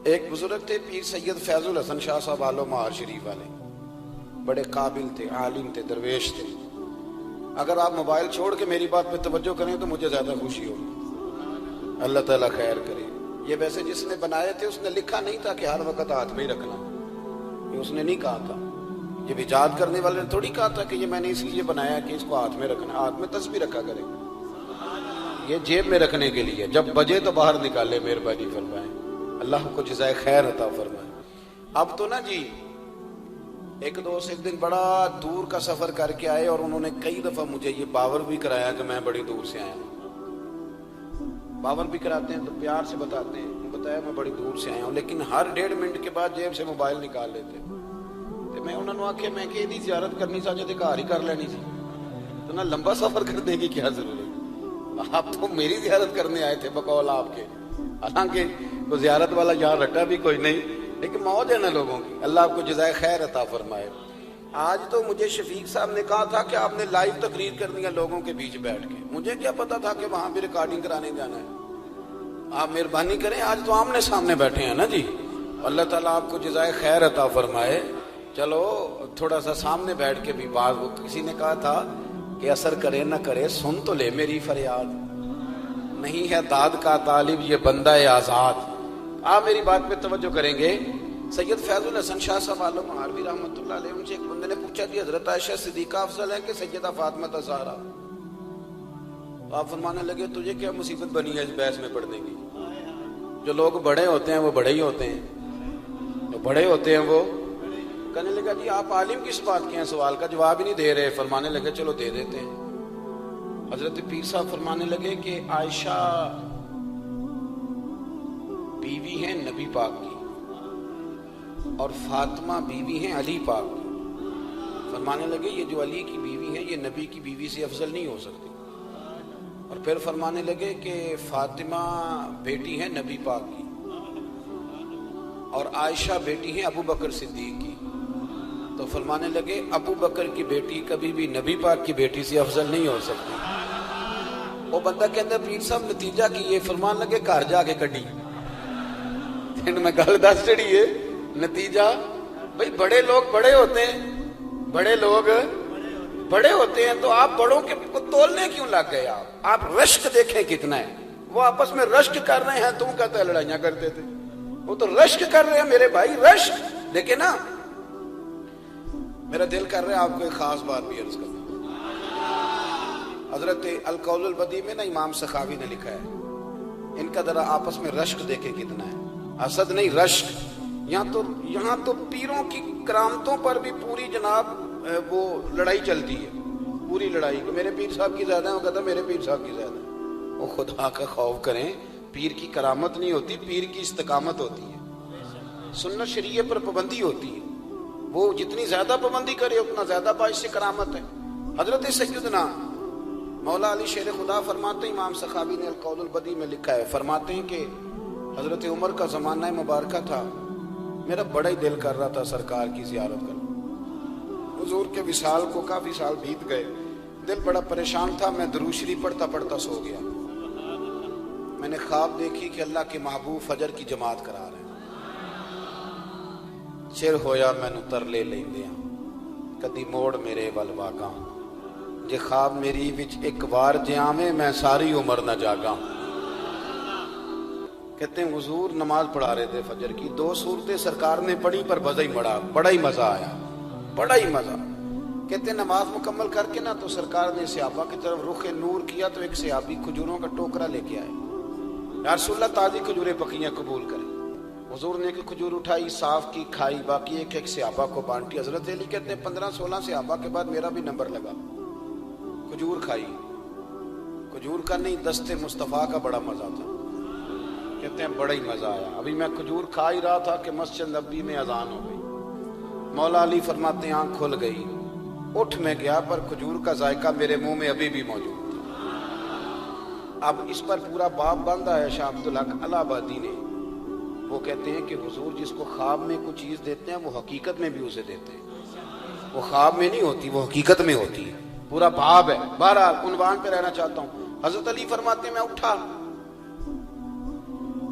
ایک بزرگ تھے پیر سید فیض الحسن شاہ صاحب آلو مہار شریف والے، بڑے قابل تھے، عالم تھے، درویش تھے۔ اگر آپ موبائل چھوڑ کے میری بات پہ توجہ کریں تو مجھے زیادہ خوشی ہوگی، اللہ تعالیٰ خیر کرے۔ یہ ویسے جس نے بنائے تھے اس نے لکھا نہیں تھا کہ ہر وقت ہاتھ میں ہی رکھنا، یہ اس نے نہیں کہا تھا۔ یہ ایجاد کرنے والے نے تھوڑی کہا تھا کہ یہ میں نے اس لیے بنایا کہ اس کو ہاتھ میں رکھنا، ہاتھ میں تسبیح رکھا کرے، یہ جیب میں رکھنے کے لیے، جب بجے تو باہر نکالے، مہربانی فرمائیں، اللہ کو جزائے خیر عطا فرمائے۔ اب تو نا جی ایک دوست ایک دن بڑا دور کا سفر کر کے آئے اور انہوں نے کئی دفعہ مجھے یہ باور بھی کرایا کہ میں بڑی دور سے آیا ہوں۔ باور بھی کراتے ہیں تو پیار سے بتاتے ہیں، بتایا میں بڑی دور سے آیا ہوں، لیکن ہر 1.5 منٹ کے بعد جیب سے موبائل نکال لیتے۔ تو میں انہوں نے آخیا میں کہ یہ زیارت کرنی چاہیے تو گھر ہی کر لینی سی، تو نہ لمبا سفر کرنے کی کیا ضرورت، آپ تو میری زیارت کرنے آئے تھے بقول آپ کے، حالانکہ وہ زیارت والا یہاں رٹا بھی کوئی نہیں، لیکن موج ہے نا لوگوں کی، اللہ آپ کو جزائے خیر عطا فرمائے۔ آج تو مجھے شفیق صاحب نے کہا تھا کہ آپ نے لائیو تقریر کرنی ہے لوگوں کے بیچ بیٹھ کے، مجھے کیا پتا تھا کہ وہاں بھی ریکارڈنگ کرانے جانا ہے۔ آپ مہربانی کریں، آج تو آمنے سامنے بیٹھے ہیں نا جی، اللہ تعالیٰ آپ کو جزائے خیر عطا فرمائے۔ چلو تھوڑا سا سامنے بیٹھ کے بھی بات، کسی نے کہا تھا کہ اثر کرے نہ کرے سن تو لے میری فریاد، نہیں ہے داد کا طالب یہ بندہ آزاد۔ آپ میری بات پہ توجہ کریں گے، سید فیض الحسن شاہ صاحب عالم مہاروی رحمۃ اللہ علیہ، ان سے ایک بندے نے پوچھا کہ حضرت عائشہ صدیقہ افضل ہے کہ سیدہ فاطمہ زہرا؟ آپ فرمانے لگے تجھے کیا مصیبت بنی ہے اس بحث میں پڑھنے کی، جو لوگ بڑے ہوتے ہیں وہ بڑے ہی ہوتے ہیں، جو بڑے ہوتے ہیں وہ۔ کہنے لگا جی آپ عالم کس بات کے ہیں، سوال کا جواب ہی نہیں دے رہے۔ فرمانے لگے چلو دے دیتے ہیں۔ حضرت پیر صاحب فرمانے لگے کہ عائشہ بیوی ہیں نبی پاک کی اور فاطمہ بیوی ہیں علی پاک کی۔ فرمانے لگے یہ جو علی کی بیوی ہیں یہ نبی کی بیوی سے افضل نہیں ہو سکتی۔ اور پھر فرمانے لگے کہ فاطمہ بیٹی ہیں نبی پاک کی اور عائشہ بیٹی ہیں ابو بکر صدیق کی۔ تو فرمانے لگے ابو بکر کی بیٹی کبھی بھی نبی پاک کی بیٹی سے افضل نہیں ہو سکتی۔ وہ بندہ کہتا پیر صاحب نتیجہ کی یہ، فرمان لگے گھر جا کے کڈی میں گل دس چڑی ہے نتیجہ۔ بھئی بڑے لوگ بڑے ہوتے ہیں، بڑے لوگ بڑے ہوتے ہیں، تو آپ بڑوں کے کو تولنے کیوں لگ گئے؟ آپ رشک دیکھیں کتنا ہے، وہ آپس میں رشک کر رہے ہیں، تم کہتے ہیں لڑائیاں کرتے تھے، وہ تو رشک کر رہے ہیں میرے بھائی، رشک دیکھیں نا۔ میرا دل کر رہا ہے آپ کو ایک خاص بات بھی عرض کروں۔ حضرت القول البدیع میں نا امام سخاوی نے لکھا ہے، ان کا ذرا آپس میں رشک دیکھیں کتنا ہے، حسد نہیں رشک۔ یہاں تو پیروں کی کرامتوں پر بھی پوری جناب وہ لڑائی چلتی ہے، پوری لڑائی کہ میرے پیر صاحب کی زیادہ ہے، وہ کہتا میرے پیر صاحب کی زیادہ ہے۔ وہ خدا کا خوف کریں، پیر کی کرامت نہیں ہوتی، پیر کی استقامت ہوتی ہے، سنت شریعت پر پابندی ہوتی ہے، وہ جتنی زیادہ پابندی کرے اتنا زیادہ باعث سے کرامت ہے۔ حضرت سیدنا مولا علی شیر خدا فرماتے ہیں، امام سخاوی نے القول البدیع میں لکھا ہے، فرماتے ہیں کہ حضرت عمر کا زمانہ مبارکہ تھا، میرا بڑا ہی دل کر رہا تھا سرکار کی زیارت کرنا۔ حضور کے وصال کو کافی سال بیت گئے، دل بڑا پریشان تھا، میں درود شریف پڑھتا پڑھتا سو گیا۔ میں نے خواب دیکھی کہ اللہ کے محبوب فجر کی جماعت کرا رہے ہیں، چر ہویا مینوں ترلے لیندیاں کدی موڑ میرے ول واگاں، جے خواب میری وچ ایک وار جے آویں میں ساری عمر نہ جاگاں۔ کہتے ہیں حضور نماز پڑھا رہے تھے فجر کی، 2 سورتیں سرکار نے پڑھی پر بڑا ہی مزہ آیا، بڑا ہی مزہ۔ کہتے ہیں نماز مکمل کر کے نا تو سرکار نے صحابہ کی طرف رخ نور کیا تو ایک صحابی کھجوروں کا ٹوکرا لے کے آئے، یا رسول اللہ تازی کھجوریں پکیاں قبول کریں۔ حضور نے ایک کھجور اٹھائی، صاف کی، کھائی، باقی ایک صحابہ کو بانٹی۔ حضرت علی کہتے ہیں 15-16 صحابہ کے بعد میرا بھی نمبر لگا، کھجور کھائی، کھجور کا نہیں دست مصطفیٰ کا بڑا مزہ تھا۔ کہتے ہیں بڑا ہی مزہ آیا، ابھی میں کھجور کھا ہی رہا تھا کہ مسجد نبوی میں اذان ہو گئی۔ مولا علی فرماتے ہیں آنکھ کھل گئی، اٹھ میں گیا پر کھجور کا ذائقہ میرے منہ میں ابھی بھی موجود تھا۔ اب اس پر پورا باب باندھا ہے شاہ عبدالحق الہ آبادی نے، وہ کہتے ہیں کہ حضور جس کو خواب میں کوئی چیز دیتے ہیں وہ حقیقت میں بھی اسے دیتے ہیں، وہ خواب میں نہیں ہوتی، وہ حقیقت میں ہوتی ہے، پورا باب ہے۔ بہرحال عنوان پہ رہنا چاہتا ہوں، حضرت علی فرماتے ہیں میں اٹھا،